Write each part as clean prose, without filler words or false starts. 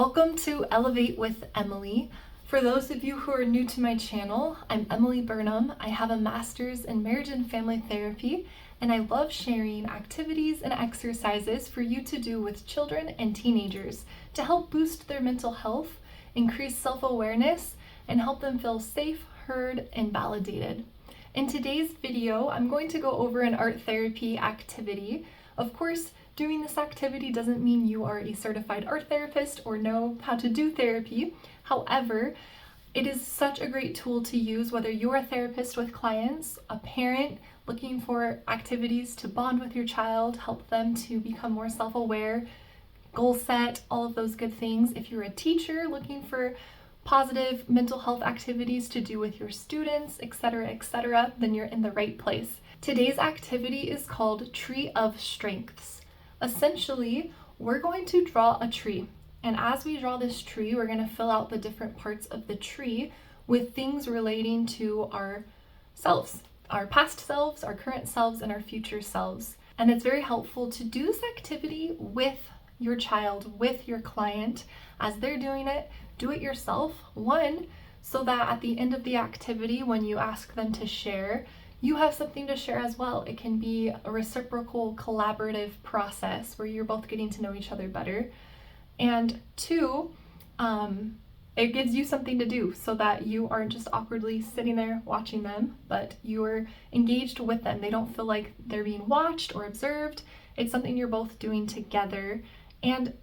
Welcome to Elevate with Emily. For those of you who are new to my channel, I'm Emily Burnham. I have a master's in marriage and family therapy, and I love sharing activities and exercises for you to do with children and teenagers to help boost their mental health, increase self-awareness, and help them feel safe, heard, and validated. In today's video, I'm going to go over an art therapy activity. Of course, doing this activity doesn't mean you are a certified art therapist or know how to do therapy. However, it is such a great tool to use whether you're a therapist with clients, a parent looking for activities to bond with your child, help them to become more self-aware, goal set, all of those good things. If you're a teacher looking for positive mental health activities to do with your students, etc., then you're in the right place. Today's activity is called Tree of Strengths. Essentially, we're going to draw a tree, and as we draw this tree, we're going to fill out the different parts of the tree with things relating to our selves, our past selves, our current selves, and our future selves. And it's very helpful to do this activity with your child, with your client, as they're doing it. Do it yourself, one, so that at the end of the activity, when you ask them to share, you have something to share as well. It can be a reciprocal, collaborative process where you're both getting to know each other better. And two, it gives you something to do so that you aren't just awkwardly sitting there watching them, but you're engaged with them. They don't feel like they're being watched or observed. It's something you're both doing together. And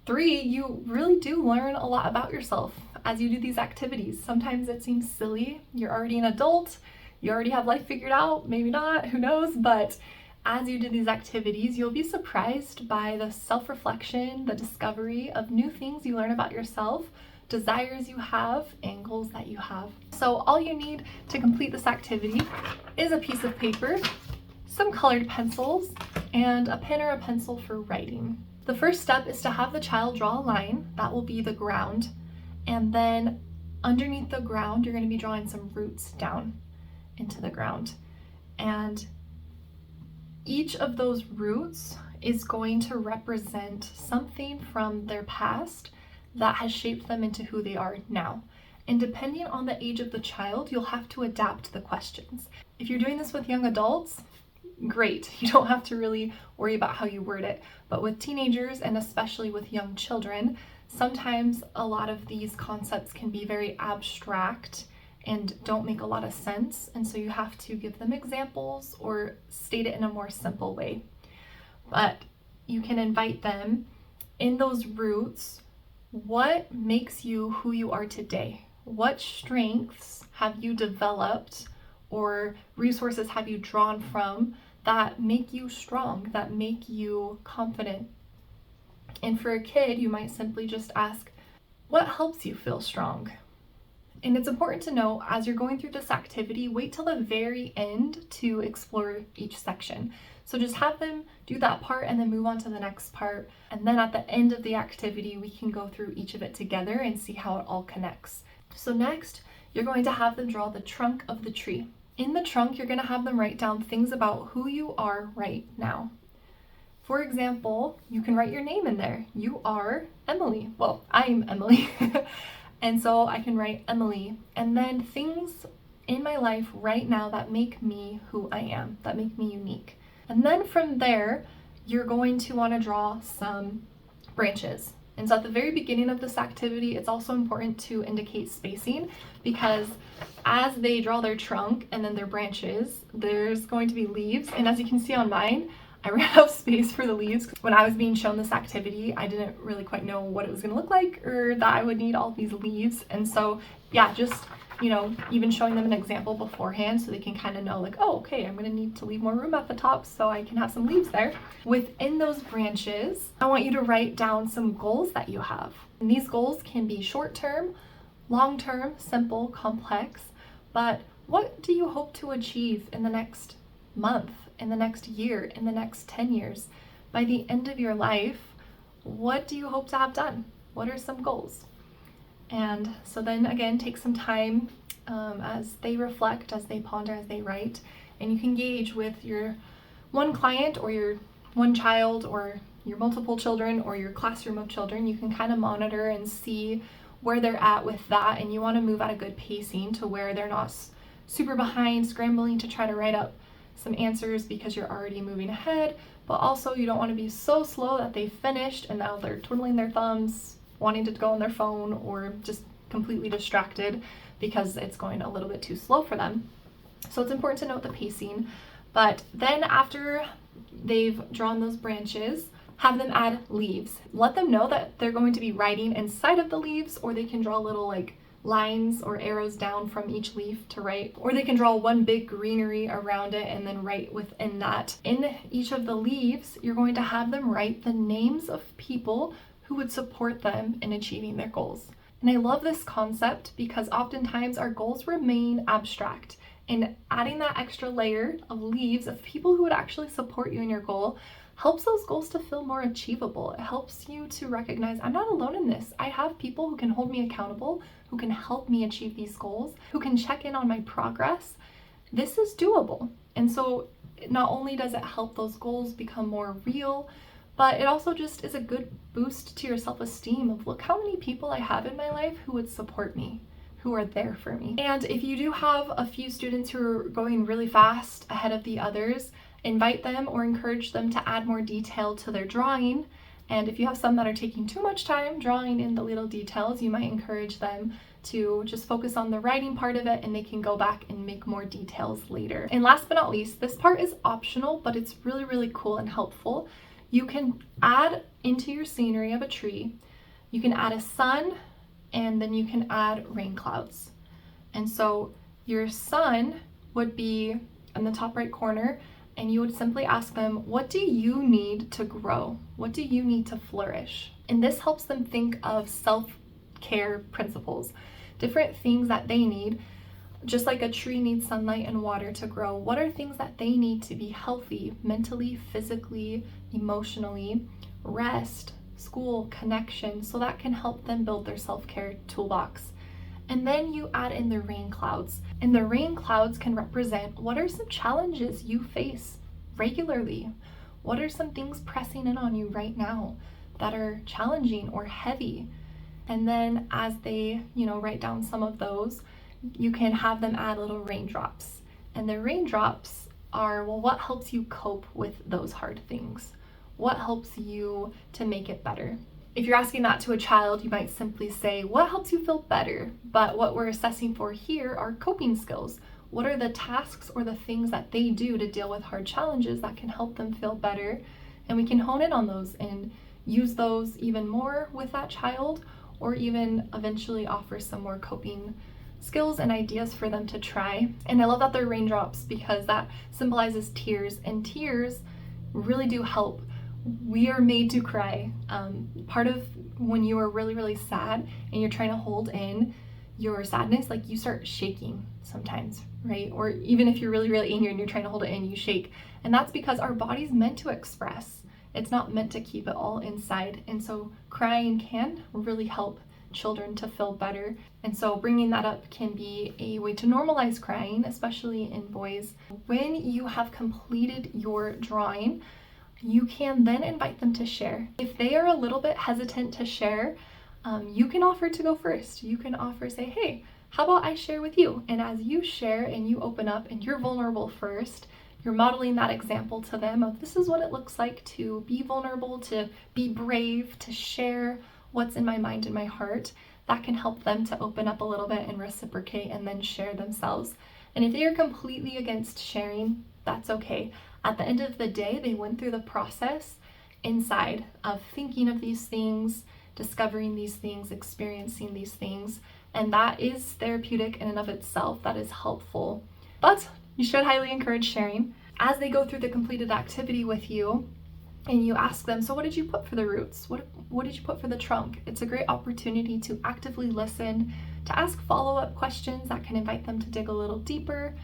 three, you really do learn a lot about yourself as you do these activities. Sometimes it seems silly. You're already an adult. You already have life figured out, maybe not, who knows, but as you do these activities, you'll be surprised by the self-reflection, the discovery of new things you learn about yourself, desires you have, and goals that you have. So all you need to complete this activity is a piece of paper, some colored pencils, and a pen or a pencil for writing. The first step is to have the child draw a line. That will be the ground. And then underneath the ground, you're going to be drawing some roots down into the ground. And each of those roots is going to represent something from their past that has shaped them into who they are now. And depending on the age of the child, you'll have to adapt the questions. If you're doing this with young adults, great. You don't have to really worry about how you word it. But with teenagers, and especially with young children, sometimes a lot of these concepts can be very abstract and don't make a lot of sense, and so you have to give them examples or state it in a more simple way. But you can invite them in those roots. What makes you who you are today? What strengths have you developed or resources have you drawn from that make you strong, that make you confident? And for a kid, you might simply just ask, what helps you feel strong? And it's important to know, as you're going through this activity, wait till the very end to explore each section. So just have them do that part and then move on to the next part. And then at the end of the activity, we can go through each of it together and see how it all connects. So next, you're going to have them draw the trunk of the tree. In the trunk, you're going to have them write down things about who you are right now. For example, you can write your name in there. You are Emily. Well, I'm Emily. And so I can write Emily, and then things in my life right now that make me who I am, that make me unique. And then from there, you're going to want to draw some branches. And so at the very beginning of this activity, it's also important to indicate spacing, because as they draw their trunk and then their branches, there's going to be leaves. And as you can see on mine, I ran out of space for the leaves. When I was being shown this activity, I didn't really quite know what it was going to look like or that I would need all these leaves. And so, yeah, just, even showing them an example beforehand so they can kind of know like, oh, okay, I'm going to need to leave more room at the top so I can have some leaves there. Within those branches, I want you to write down some goals that you have. And these goals can be short-term, long-term, simple, complex, but what do you hope to achieve in the next month, in the next year, in the next 10 years? By the end of your life, what do you hope to have done? What are some goals? And so then again, take some time as they reflect, as they ponder, as they write, and you can gauge with your one client or your one child or your multiple children or your classroom of children, you can kind of monitor and see where they're at with that, and you want to move at a good pacing to where they're not super behind, scrambling to try to write up some answers because you're already moving ahead, but also you don't want to be so slow that they finished and now they're twiddling their thumbs, wanting to go on their phone, or just completely distracted because it's going a little bit too slow for them. So it's important to note the pacing. But then after they've drawn those branches, have them add leaves. Let them know that they're going to be writing inside of the leaves, or they can draw little like lines or arrows down from each leaf to write, or they can draw one big greenery around it and then write within that. In each of the leaves, you're going to have them write the names of people who would support them in achieving their goals. And I love this concept because oftentimes our goals remain abstract, and adding that extra layer of leaves of people who would actually support you in your goal helps those goals to feel more achievable. It helps you to recognize, I'm not alone in this. I have people who can hold me accountable, who can help me achieve these goals, who can check in on my progress. This is doable. And so not only does it help those goals become more real, but it also just is a good boost to your self-esteem of, look how many people I have in my life who would support me, who are there for me. And if you do have a few students who are going really fast ahead of the others, invite them or encourage them to add more detail to their drawing. And if you have some that are taking too much time drawing in the little details, you might encourage them to just focus on the writing part of it, and they can go back and make more details later. And last but not least, this part is optional, but it's really, really cool and helpful. You can add into your scenery of a tree, you can add a sun, and then you can add rain clouds. And so your sun would be in the top right corner, and you would simply ask them, what do you need to grow? What do you need to flourish? And this helps them think of self-care principles, different things that they need. Just like a tree needs sunlight and water to grow, what are things that they need to be healthy mentally, physically, emotionally, rest, school, connection, so that can help them build their self-care toolbox. And then you add in the rain clouds. And the rain clouds can represent, what are some challenges you face regularly? What are some things pressing in on you right now that are challenging or heavy? And then as they, write down some of those, you can have them add little raindrops. And the raindrops are, well, what helps you cope with those hard things? What helps you to make it better? If you're asking that to a child, you might simply say, what helps you feel better? But what we're assessing for here are coping skills. What are the tasks or the things that they do to deal with hard challenges that can help them feel better? And we can hone in on those and use those even more with that child, or even eventually offer some more coping skills and ideas for them to try. And I love that they're raindrops because that symbolizes tears, and tears really do help. We are made to cry. Part of when you are really, really sad and you're trying to hold in your sadness, like you start shaking sometimes, right? Or even if you're really, really angry and you're trying to hold it in, you shake. And that's because our body's meant to express. It's not meant to keep it all inside. And so crying can really help children to feel better. And so bringing that up can be a way to normalize crying, especially in boys. When you have completed your drawing, you can then invite them to share. If they are a little bit hesitant to share, you can offer to go first. You can offer, say, hey, how about I share with you? And as you share and you open up and you're vulnerable first, you're modeling that example to them of, this is what it looks like to be vulnerable, to be brave, to share what's in my mind and my heart. That can help them to open up a little bit and reciprocate and then share themselves. And if they are completely against sharing, that's okay. At the end of the day, they went through the process inside of thinking of these things, discovering these things, experiencing these things, and that is therapeutic in and of itself. That is helpful. But you should highly encourage sharing. As they go through the completed activity with you, and you ask them, so what did you put for the roots? What did you put for the trunk? It's a great opportunity to actively listen, to ask follow-up questions that can invite them to dig a little deeper,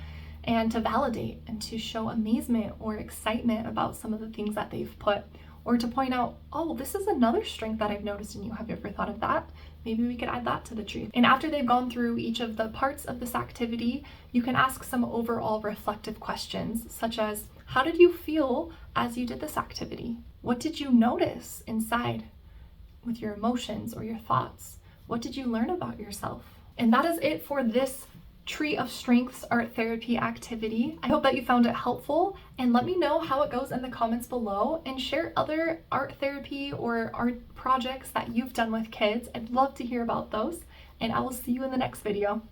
and to validate and to show amazement or excitement about some of the things that they've put, or to point out, oh, this is another strength that I've noticed in you. Have you ever thought of that? Maybe we could add that to the tree. And after they've gone through each of the parts of this activity, you can ask some overall reflective questions, such as, how did you feel as you did this activity? What did you notice inside with your emotions or your thoughts? What did you learn about yourself? And that is it for this Tree of Strengths art therapy activity. I hope that you found it helpful, and let me know how it goes in the comments below, and share other art therapy or art projects that you've done with kids. I'd love to hear about those, and I will see you in the next video.